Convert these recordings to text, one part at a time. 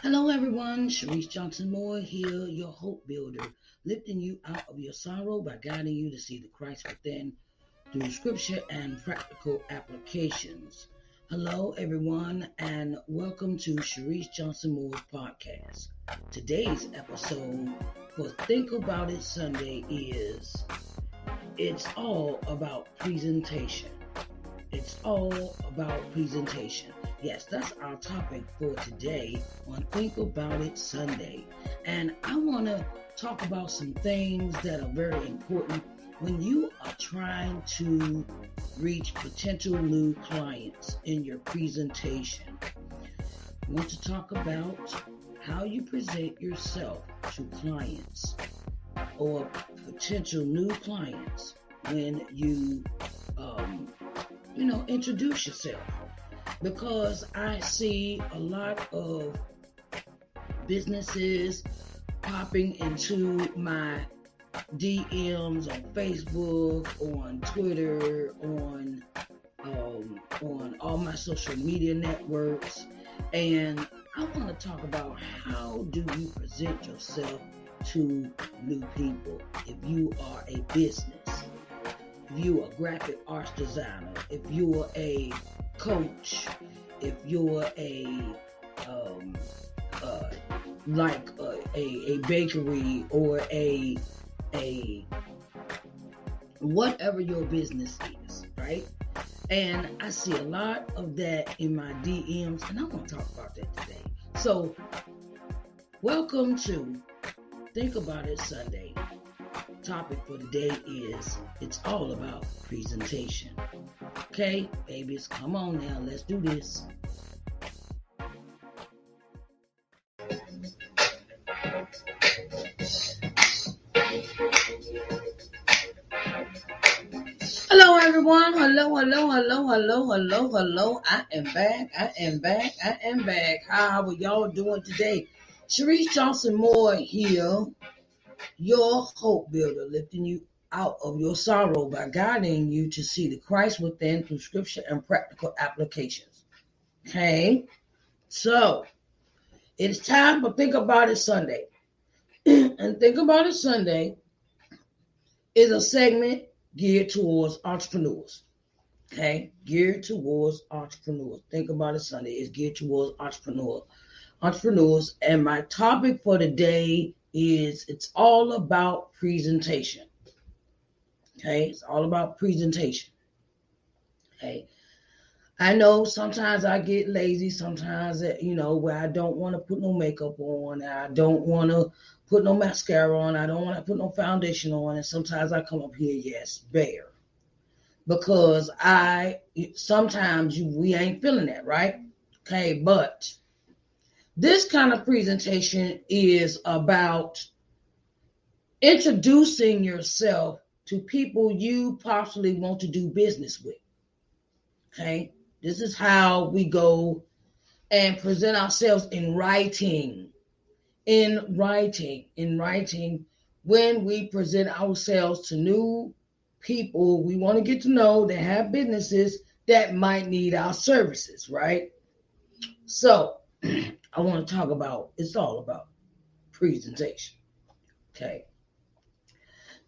Hello, everyone. Sharice Johnson Moore here, your hope builder, lifting you out of your sorrow by guiding you to see the Christ within through scripture and practical applications. Hello, everyone, and welcome to Sharice Johnson Moore's podcast. Today's episode for Think About It Sunday is It's All About Presentation. It's all about presentation. Yes, that's our topic for today on Think About It Sunday. And I want to talk about some things that are very important when you are trying to reach potential new clients in your presentation. I want to talk about how you present yourself to clients or potential new clients when you introduce yourself, because I see a lot of businesses popping into my DMs on Facebook, on Twitter, on all my social media networks, and I want to talk about how do you present yourself to new people if you are a business. If you're a graphic arts designer, if you're a coach, if you're a bakery or a whatever your business is, right? And I see a lot of that in my DMs, and I want to talk about that today. So, welcome to Think About It Sunday. Topic for today is it's all about presentation. Okay, babies, come on now, let's do this. Hello, everyone. Hello. I am back. How are y'all doing today? Sharice Johnson Moore here, your hope builder, lifting you out of your sorrow by guiding you to see the Christ within through scripture and practical applications. Okay, so it's time for Think About It Sunday. And Think About It Sunday is a segment geared towards entrepreneurs. Okay, geared towards entrepreneurs. Think About It Sunday is geared towards entrepreneurs. And my topic for today is it's all about presentation. Okay, it's all about presentation. Okay, I know sometimes I get lazy, sometimes, where I don't want to put no makeup on, I don't want to put no mascara on, I don't want to put no foundation on, and sometimes I come up here, yes, bare. Because we ain't feeling that, right? Okay, but this kind of presentation is about introducing yourself to people you possibly want to do business with. Okay, this is how we go and present ourselves in writing. When we present ourselves to new people we want to get to know that have businesses that might need our services, right? So I want to talk about, it's all about presentation. Okay.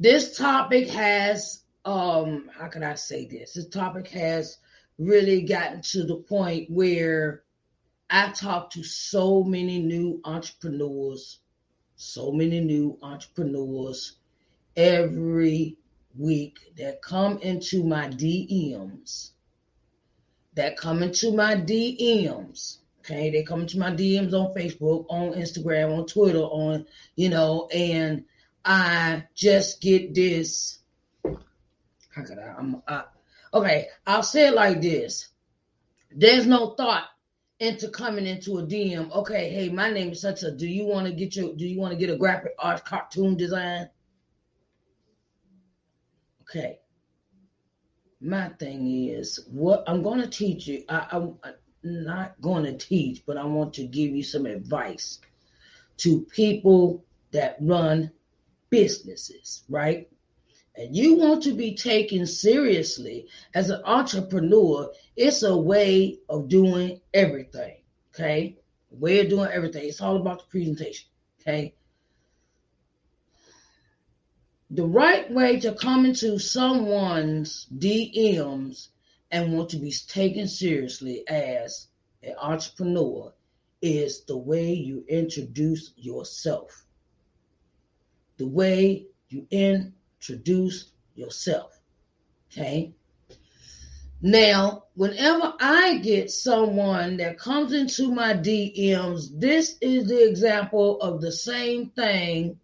This topic has, how can I say this? This topic has really gotten to the point where I talk to so many new entrepreneurs every week that come into my DMs. Okay, they come into my DMs on Facebook, on Instagram, on Twitter, and I just get this. How could okay, I'll say it like this. There's no thought into coming into a DM. Okay, hey, my name is such a. Do you want to get a graphic art cartoon design? Okay. My thing is, what I'm going to teach you. I'm not going to teach, but I want to give you some advice to people that run businesses, right? And you want to be taken seriously as an entrepreneur. It's a way of doing everything. Okay. way of doing everything. It's all about the presentation. Okay. The right way to come into someone's DMs and want to be taken seriously as an entrepreneur is the way you introduce yourself. The way you introduce yourself. Okay? Now, whenever I get someone that comes into my DMs, this is the example of the same thing.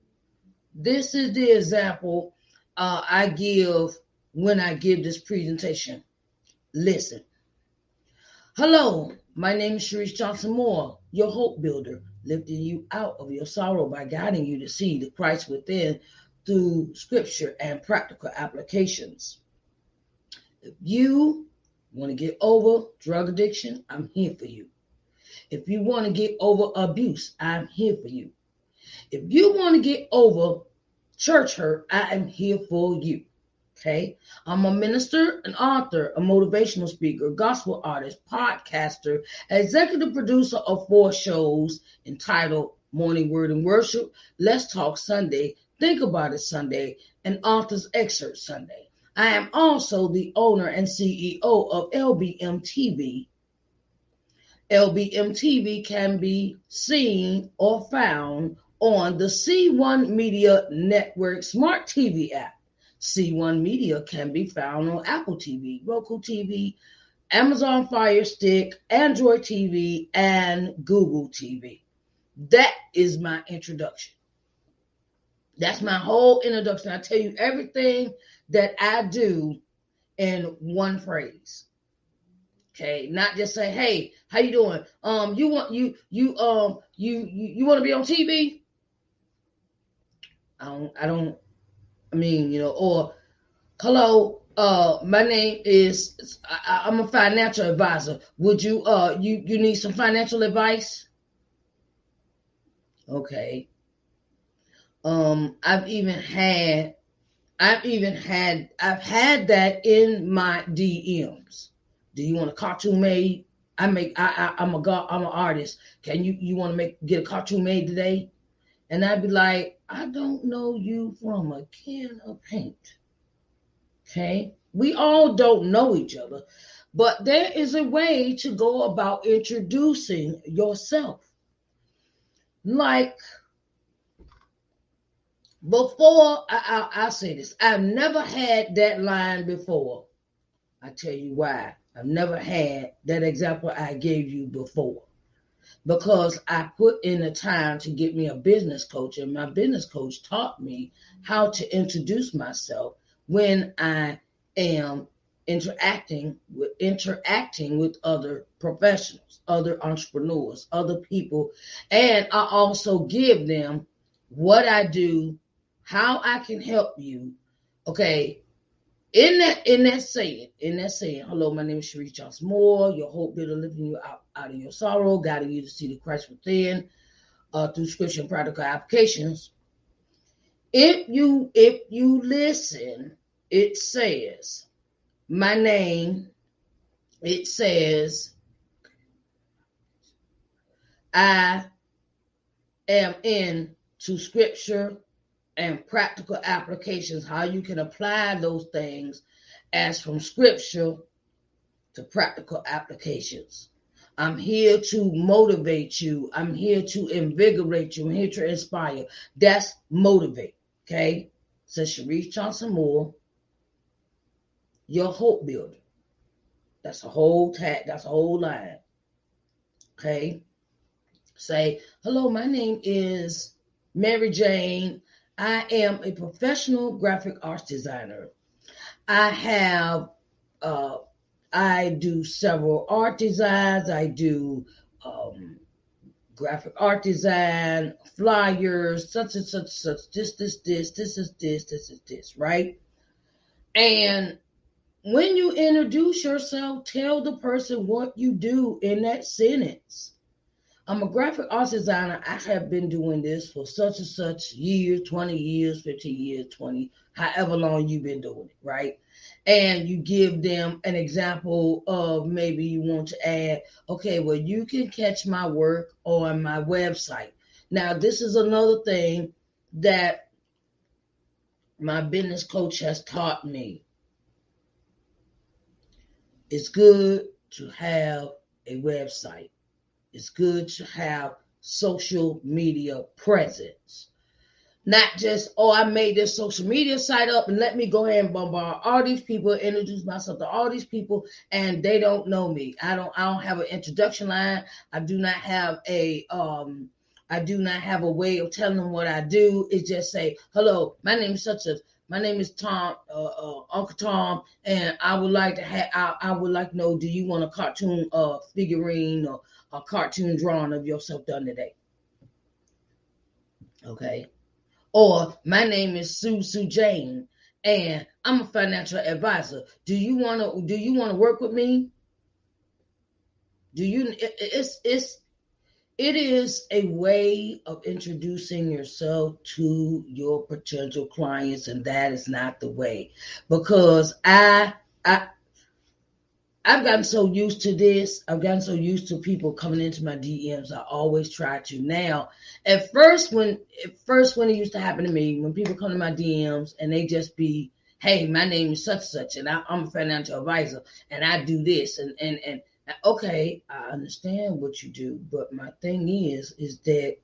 This is the example I give when I give this presentation. Listen. Hello, my name is Sharice Johnson Moore, your hope builder, lifting you out of your sorrow by guiding you to see the Christ within through scripture and practical applications. If you want to get over drug addiction, I'm here for you. If you want to get over abuse, I'm here for you. If you want to get over church hurt, I am here for you. Okay? I'm a minister, an author, a motivational speaker, gospel artist, podcaster, executive producer of 4 shows entitled Morning Word and Worship, Let's Talk Sunday, Think About It Sunday, and Author's Excerpt Sunday. I am also the owner and CEO of LBM TV. LBM TV can be seen or found on the C1 Media Network Smart TV app. C1 Media can be found on Apple TV, Roku TV, Amazon Fire Stick, Android TV, and Google TV. That is my introduction. That's my whole introduction. I tell you everything that I do in one phrase. Okay, not just say, "Hey, how you doing? You want to be on TV?" Or hello, my name is I'm a financial advisor. Would you you need some financial advice? Okay. I've had that in my DMs. Do you want a cartoon made? I'm an artist. Can you want to get a cartoon made today? And I'd be like, I don't know you from a can of paint. Okay? We all don't know each other, but there is a way to go about introducing yourself. Like, before, I'll say this. I've never had that line before. I tell you why. I've never had that example I gave you before. Because I put in the time to get me a business coach, and my business coach taught me how to introduce myself when I am interacting with other professionals, other entrepreneurs, other people, and I also give them what I do, how I can help you. Okay. In that saying, hello, my name is Sharice Johnson Moore, your hope builder, lifting you out of your sorrow, guiding you to see the Christ within through scripture and practical applications. If you listen, it says my name. It says I am into scripture and practical applications, how you can apply those things as from scripture to practical applications. I'm here to motivate you. I'm here to invigorate you. I'm here to inspire. That's motivate. Okay? Says Sharice Johnson Moore, your hope builder. That's a whole tag. That's a whole line. Okay? Say, hello, my name is Mary Jane. I am a professional graphic arts designer. I do several art designs. I do graphic art design, flyers, such and such, this is this, right? And when you introduce yourself, tell the person what you do in that sentence. I'm a graphic arts designer. I have been doing this for such and such years, 20 years, 15 years, 20, however long you've been doing it, right? and you give them an example of maybe you want to add, okay, well, you can catch my work on my website. Now, this is another thing that my business coach has taught me. It's good to have a website. It's good to have social media presence. Not just, oh, I made this social media site up and let me go ahead and bombard all these people, introduce myself to all these people, and they don't know me. I don't have an introduction line. I do not have a way of telling them what I do. It's just say, hello, my name is such a my name is Tom, Uncle Tom, and I would like to I would like to know, do you want a cartoon figurine or a cartoon drawing of yourself done today? Okay. Or my name is Sue Jane, and I'm a financial advisor. Do you want to work with me? It is a way of introducing yourself to your potential clients, and that is not the way. Because I've gotten so used to this. I've gotten so used to people coming into my DMs. I always try to. Now, at first when it used to happen to me, when people come to my DMs and they just be, hey, my name is such and such, and I'm a financial advisor, and I do this, and okay, I understand what you do, but my thing is that,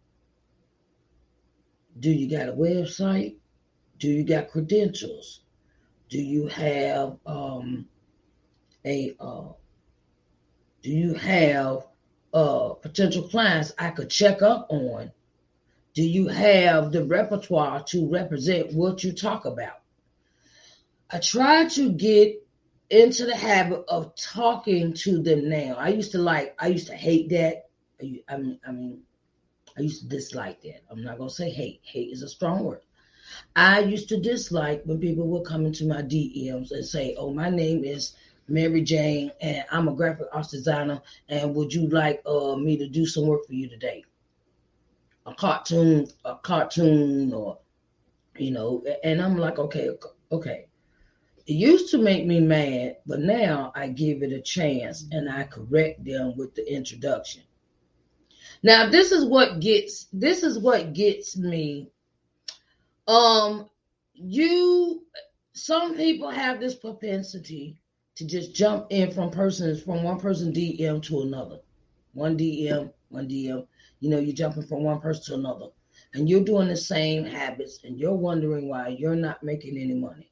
do you got a website? Do you got credentials? Do you have do you have potential clients I could check up on? Do you have the repertoire to represent what you talk about? I try to get into the habit of talking to them now. I used to hate that. I used to dislike that. I'm not going to say hate. Hate is a strong word. I used to dislike when people would come into my DMs and say, oh, my name is Mary Jane, and I'm a graphic arts designer, and would you like me to do some work for you today? A cartoon, or, and I'm like, okay. It used to make me mad, but now I give it a chance and I correct them with the introduction. Now, this is what gets me. Some people have this propensity to just jump in from one person DM to another. One DM. You're jumping from one person to another. And you're doing the same habits and you're wondering why you're not making any money.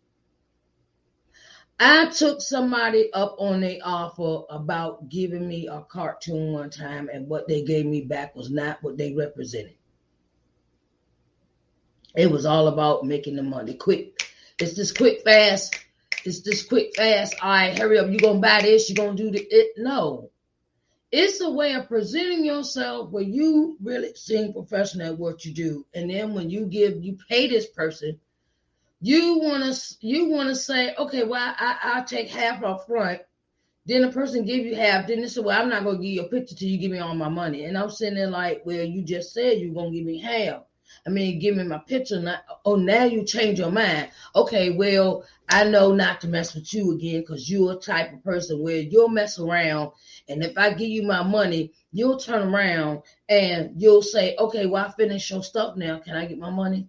I took somebody up on their offer about giving me a cartoon one time, and what they gave me back was not what they represented. It was all about making the money quick. It's this quick, fast. All right, hurry up. You're going to buy this. You're going to do it. No. It's a way of presenting yourself where you really seem professional at what you do. And then when you pay this person, you want to say, okay, well, I'll take half up front. Then the person give you half. Then they say, well, I'm not going to give you a picture till you give me all my money. And I'm sitting there like, well, you just said you're going to give me half. Give me my picture. Now you change your mind. Okay, well, I know not to mess with you again, because you're a type of person where you'll mess around. And if I give you my money, you'll turn around and you'll say, okay, well, I finished your stuff now. Can I get my money?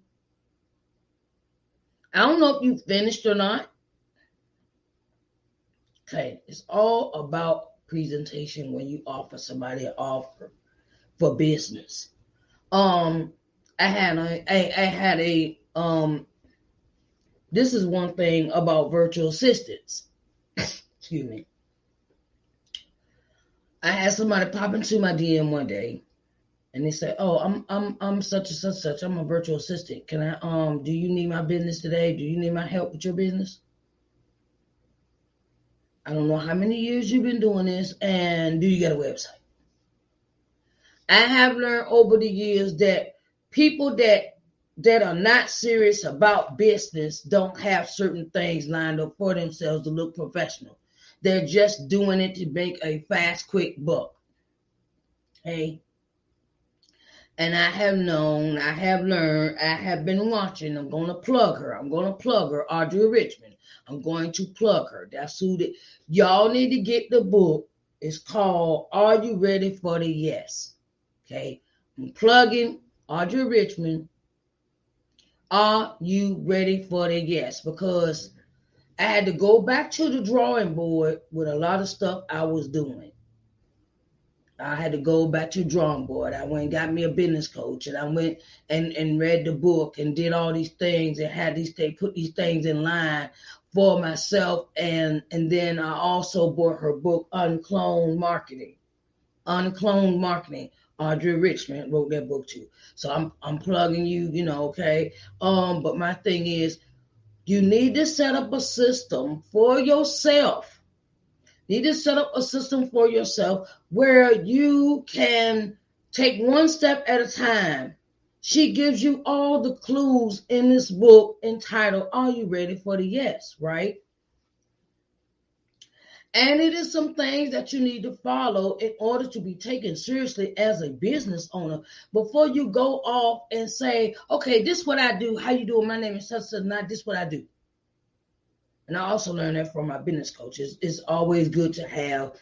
I don't know if you finished or not. Okay, it's all about presentation when you offer somebody an offer for business. This is one thing about virtual assistants. Excuse me. I had somebody pop into my DM one day, and they said, "Oh, I'm such and such. I'm a virtual assistant. Can I do you need my business today? Do you need my help with your business? I don't know how many years you've been doing this, and do you get a website?" I have learned over the years that people that are not serious about business don't have certain things lined up for themselves to look professional. They're just doing it to make a fast, quick buck. Okay? And I have known, I have learned, I have been watching. I'm going to plug her. I'm going to plug her, Audrey Richmond. I'm going to plug her. That's who y'all need to get the book. It's called Are You Ready for the Yes? Okay. I'm plugging Audrey Richmond. Are you ready for the yes? Because I had to go back to the drawing board with a lot of stuff I was doing. I had to go back to the drawing board. I went and got me a business coach, and I went and read the book and did all these things and had these things, put these things in line for myself. And then I also bought her book, Uncloned Marketing. Uncloned Marketing. Audrey Richmond wrote that book too. So I'm plugging you, okay. But my thing is, you need to set up a system for yourself. You need to set up a system for yourself where you can take one step at a time. She gives you all the clues in this book entitled, Are You Ready for the Yes? Right? And it is some things that you need to follow in order to be taken seriously as a business owner before you go off and say, okay, this is what I do. How you doing? My name is such and not this is what I do. And I also learned that from my business coaches. It's always good to have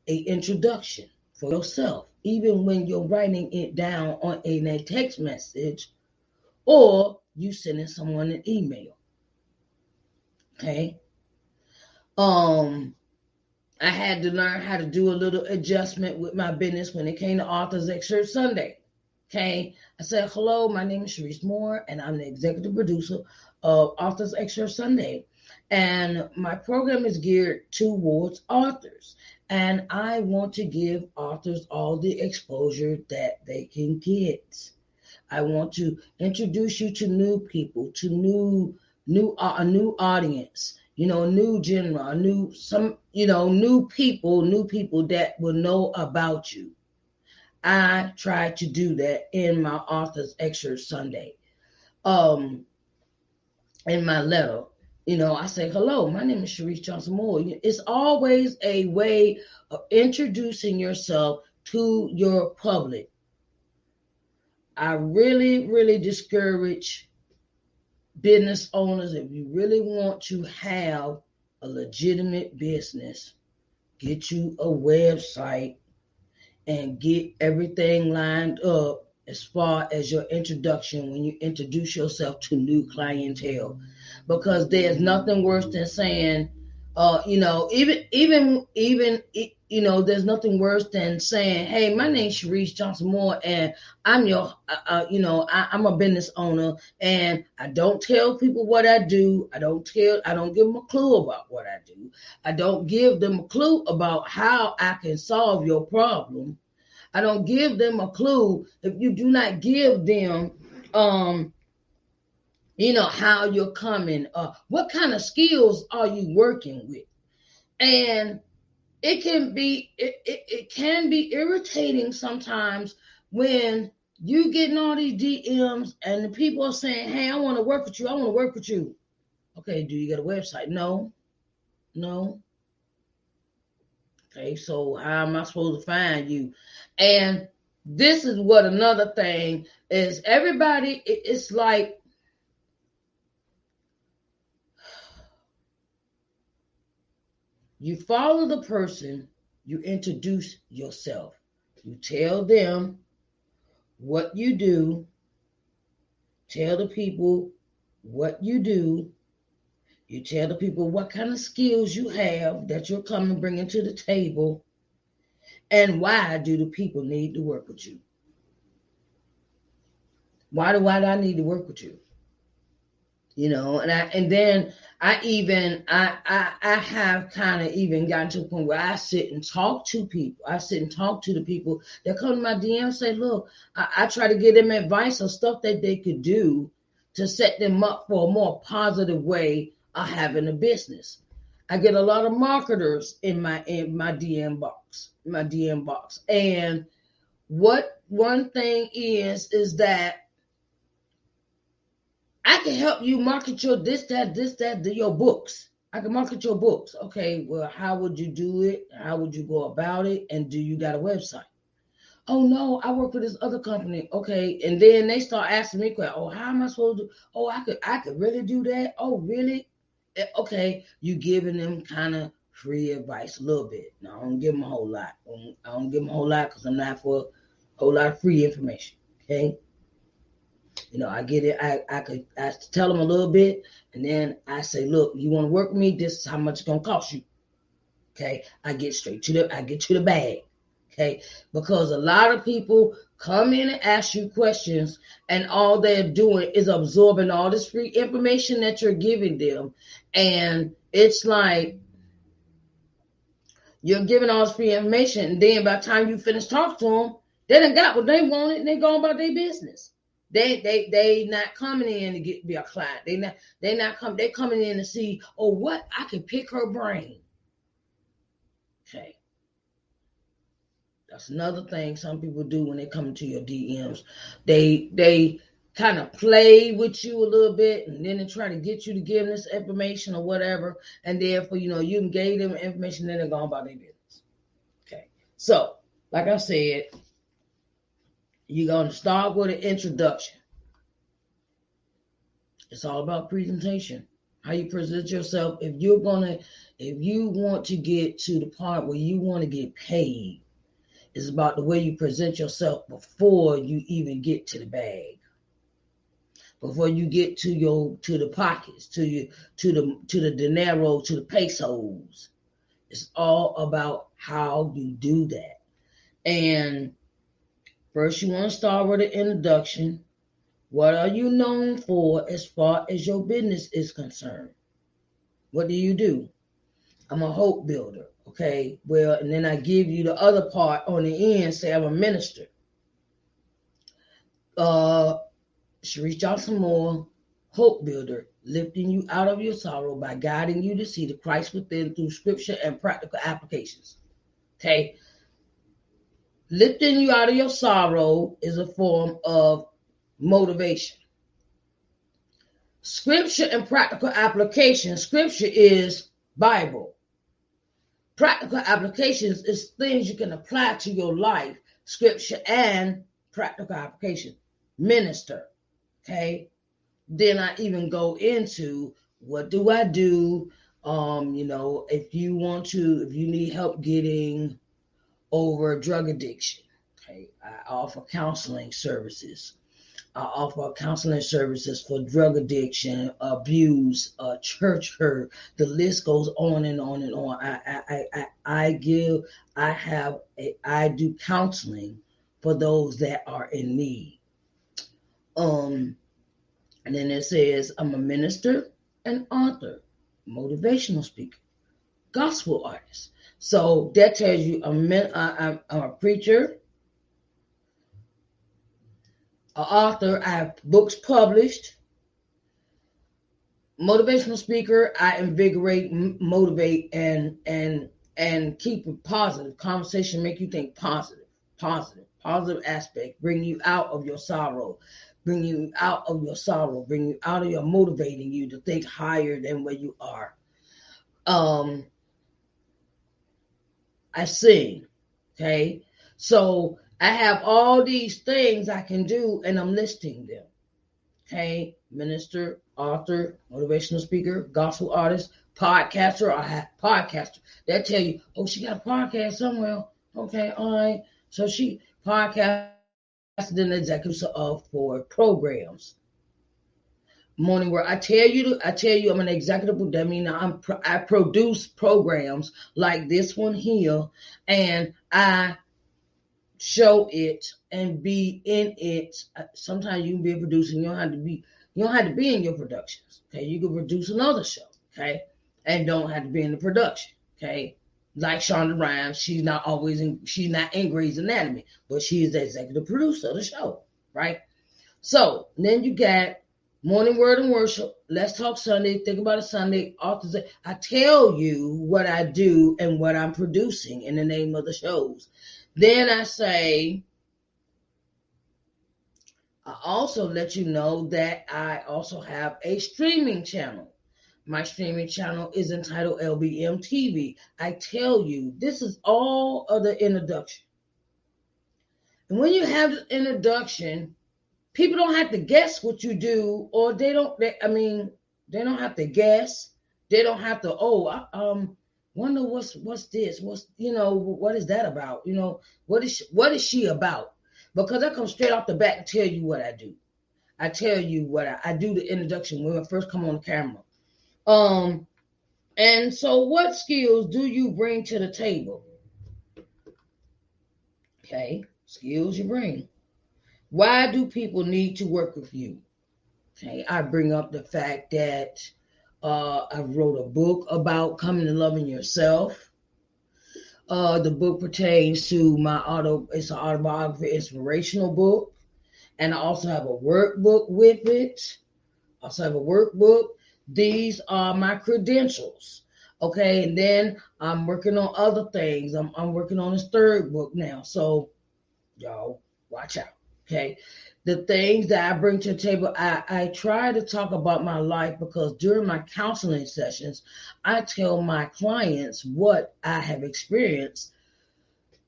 an introduction for yourself, even when you're writing it down on a text message or you sending someone an email. Okay. I had to learn how to do a little adjustment with my business when it came to Authors Excerpt Sunday. Okay. I said, hello, my name is Sharice Moore, and I'm the executive producer of Authors Excerpt Sunday. And my program is geared towards authors. And I want to give authors all the exposure that they can get. I want to introduce you to new people, to a new audience, new genre, new people that will know about you. I try to do that in my Authors Excerpt Sunday. In my letter. I say, hello, my name is Sharice Johnson Moore. It's always a way of introducing yourself to your public. I really, really discourage business owners, if you really want to have a legitimate business, get you a website and get everything lined up as far as your introduction when you introduce yourself to new clientele, because there's nothing worse than saying, there's nothing worse than saying, hey, my name's Sharice Johnson Moore, and I'm I'm a business owner, and I don't tell people what I do. I don't give them a clue about what I do. I don't give them a clue about how I can solve your problem. I don't give them a clue if you do not give them, how you're coming. What kind of skills are you working with? And it can be irritating sometimes when you getting all these DMs and the people are saying, hey, I want to work with you. I want to work with you. Okay, do you get a website? No. Okay, so how am I supposed to find you? And this is what another thing is. Everybody, it's like, you follow the person, you introduce yourself. You tell them what you do. Tell the people what you do. You tell the people what kind of skills you have that you're coming bringing to the table. And why do the people need to work with you? Why do I need to work with you? And then I have kind of even gotten to a point where I sit and talk to people. I sit and talk to the people that come to my DM and say, look, I try to give them advice or stuff that they could do to set them up for a more positive way of having a business. I get a lot of marketers in my DM box, And what one thing is that I can help you market your your books. I can market your books. Okay, well, how would you do it? How would you go about it? And do you got a website? Oh no, I work for this other company. Okay. And then they start asking me questions. Oh, how am I supposed to? Oh, I could really do that. Oh, really? Okay. You giving them kind of free advice a little bit. No, I don't give them a whole lot. I don't give them a whole lot because I'm not for a whole lot of free information. Okay. I get it. I tell them a little bit, and then I say, look, you want to work with me? This is how much it's gonna cost you. Okay. I get to the bag. Okay. Because a lot of people come in and ask you questions, and all they're doing is absorbing all this free information that you're giving them. And it's like you're giving all this free information, and then by the time you finish talking to them, they done got what they wanted, and they going about their business. They not coming in to be a client. They coming in to see, oh, what I can pick her brain. Okay. That's another thing some people do when they come into your DMs. They kind of play with you a little bit, and then they try to get you to give them this information or whatever. And therefore, you can give them information, then they're going about their business. Okay. So, like I said, you're going to start with an introduction. It's all about presentation. How you present yourself. If you want to get to the part where you want to get paid, it's about the way you present yourself before you even get to the bag. Before you get to the pockets, to the dinero, to the pesos. It's all about how you do that. And first you want to start with an introduction. What are you known for as far as your business is concerned? What do? I'm a hope builder. Okay, well, and then I give you the other part on the end, say I'm a minister. Sharice Johnson Moore, hope builder, lifting you out of your sorrow by guiding you to see the Christ within through scripture and practical applications. Okay, lifting you out of your sorrow is a form of motivation. Scripture and practical application. Scripture is Bible. Practical applications is things you can apply to your life. Scripture and practical application. Minister. Okay. Then I even go into what do I do? If you need help getting over drug addiction. Okay. I offer counseling services. I offer counseling services for drug addiction, abuse, church hurt. The list goes on and on and on. I do counseling for those that are in need. And then it says I'm a minister, an author, motivational speaker, gospel artist. So that tells you I'm a preacher, an author. I have books published. Motivational speaker. I invigorate, motivate, and keep it positive. Conversation make you think positive aspect. Bring you out of your sorrow. Bring you out of your motivating you to think higher than where you are. I sing. Okay, so I have all these things I can do, and I'm listing them. Okay, minister, author, motivational speaker, gospel artist, podcaster. I have podcaster. That tell you, oh, she got a podcast somewhere. Okay, all right. So she podcasted and executive for programs. Morning Word. I tell you, I'm an executive. That means I produce programs like this one here, and I show it and be in it. Sometimes you can be a producer. You don't have to be in your productions. Okay, you can produce another show. Okay, and don't have to be in the production. Okay, like Shonda Rhimes, she's not in Grey's Anatomy, but she is the executive producer of the show. Right. So then you got Morning Word and Worship. Let's Talk Sunday. Think about a Sunday. Authors. I tell you what I do and what I'm producing in the name of the shows. Then I also let you know that I also have a streaming channel. My streaming channel is entitled LBM TV. I tell you, this is all of the introduction. And when you have the introduction, people don't have to guess what you do, or they don't have to guess. They don't have to, wonder what's this? What is that about? What is she about? Because I come straight off the bat and tell you what I do. I tell you what I do the introduction when I first come on the camera. And so what skills do you bring to the table? Okay, skills you bring. Why do people need to work with you? Okay, I bring up the fact that I wrote a book about coming to loving yourself. The book pertains to it's an autobiography, inspirational book. And I also have a workbook with it. These are my credentials. Okay, and then I'm working on other things. I'm working on this third book now. So y'all watch out. Okay. The things that I bring to the table, I try to talk about my life, because during my counseling sessions, I tell my clients what I have experienced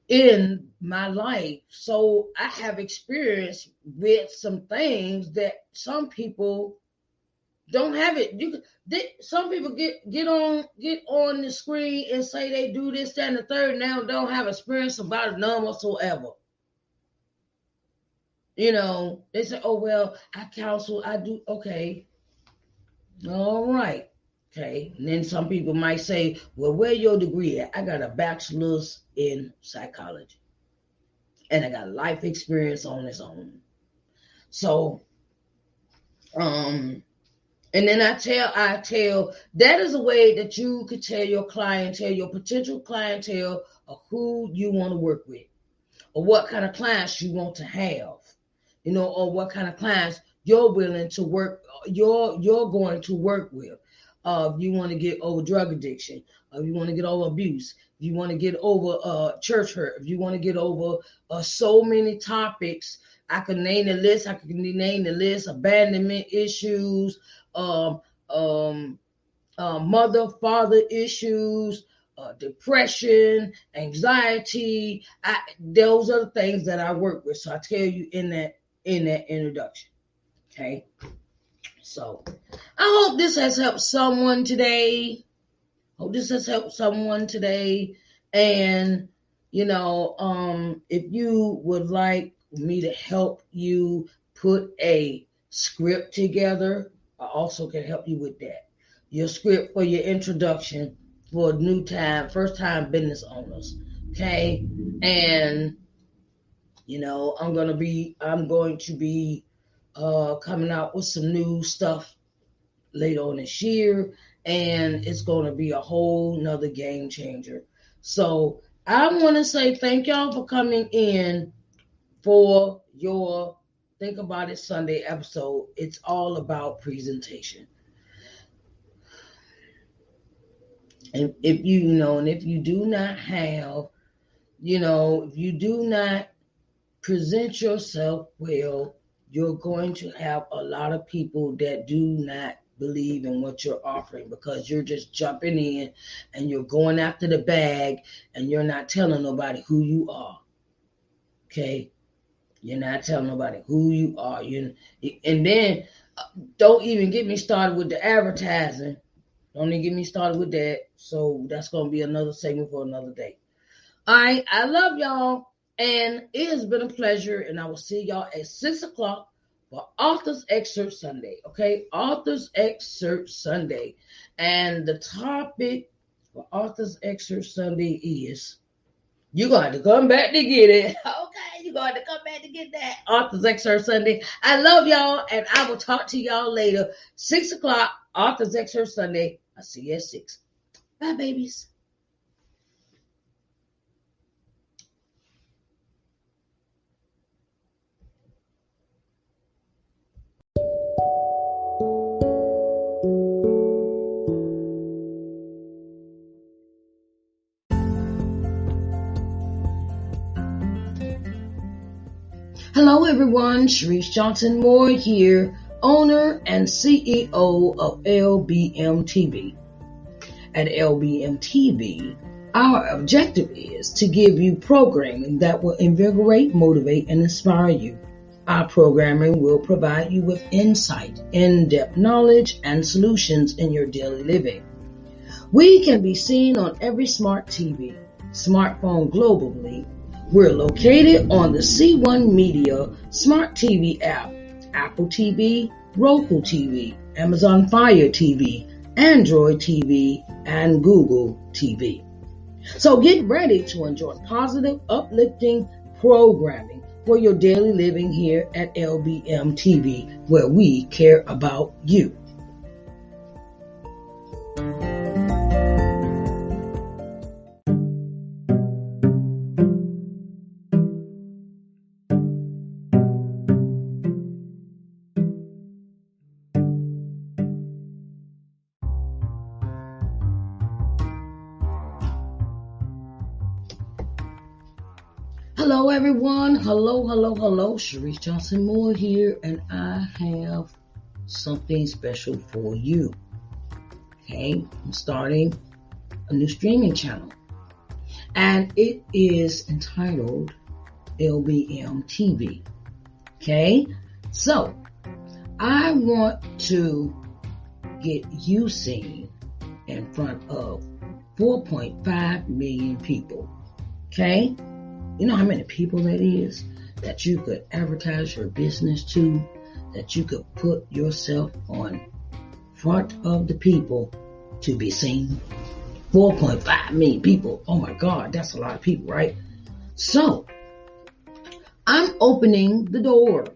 in my life. So I have experience with some things that some people don't have it. Some people get on the screen and say they do this, that, and the third, now don't have experience about it, none whatsoever. They say, oh, well, I counsel, I do. Okay. All right. Okay. And then some people might say, well, where your degree at? I got a bachelor's in psychology. And I got life experience on its own. So, and then I tell, that is a way that you could tell your clientele, your potential clientele, of who you want to work with, or what kind of clients you want to have. Or what kind of clients you're willing to work, you're going to work with. If you want to get over drug addiction, if you want to get over abuse, if you want to get over church hurt, if you want to get over so many topics, I can name the list. Abandonment issues, mother-father issues, depression, anxiety. Those are the things that I work with. So I tell you in that introduction. Okay. So I hope this has helped someone today. And if you would like me to help you put a script together, I also can help you with that. Your script for your introduction for first time business owners. Okay. And I'm going to be coming out with some new stuff later on this year, and it's going to be a whole nother game changer. So I want to say thank y'all for coming in for your Think About It Sunday episode. It's all about presentation. And if you do not have, if you do not present yourself well, you're going to have a lot of people that do not believe in what you're offering, because you're just jumping in and you're going after the bag and you're not telling nobody who you are. Okay? You're not telling nobody who you are. And then don't even get me started with the advertising. Don't even get me started with that. So that's going to be another segment for another day. All right. I love y'all. And it has been a pleasure. And I will see y'all at 6 o'clock for Author's Excerpt Sunday. Okay? Author's Excerpt Sunday. And the topic for Author's Excerpt Sunday is, you're going to have to come back to get it. Okay? You're going to have to come back to get that Author's Excerpt Sunday. I love y'all. And I will talk to y'all later. 6 o'clock, Author's Excerpt Sunday. I'll see you at 6. Bye, babies. Hello, everyone. Sharice Johnson Moore here, owner and CEO of LBM TV. At LBM TV, Our objective is to give you programming that will invigorate, motivate, and inspire you. Our programming will provide you with insight, in-depth knowledge, and solutions in your daily living. We can be seen on every smart TV, smartphone globally. We're located on the C1 Media Smart TV app, Apple TV, Roku TV, Amazon Fire TV, Android TV, and Google TV. So get ready to enjoy positive, uplifting programming for your daily living here at LBM TV, where we care about you. Hello, everyone. Hello. Sharice Johnson Moore here, and I have something special for you. Okay, I'm starting a new streaming channel, and it is entitled LBM TV. Okay, so I want to get you seen in front of 4.5 million people. Okay. You know how many people that is that you could advertise your business to, that you could put yourself on front of the people to be seen? 4.5 million people. Oh my God, that's a lot of people, right? So, I'm opening the door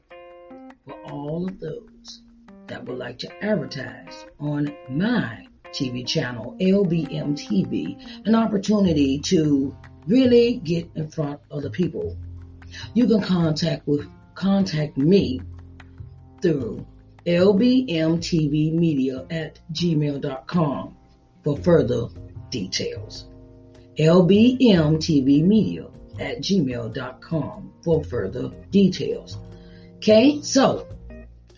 for all of those that would like to advertise on my TV channel, LBM TV, an opportunity to really get in front of the people. You can contact me through lbmtvmedia@gmail.com for further details. lbmtvmedia@gmail.com for further details. Okay, so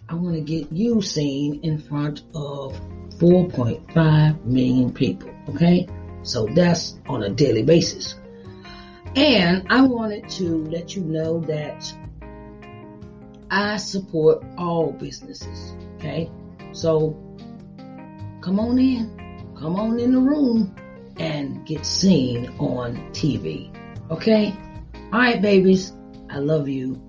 I want to get you seen in front of 4.5 million people. Okay, so that's on a daily basis. And I wanted to let you know that I support all businesses, okay? So come on in the room and get seen on TV, okay? All right, babies, I love you.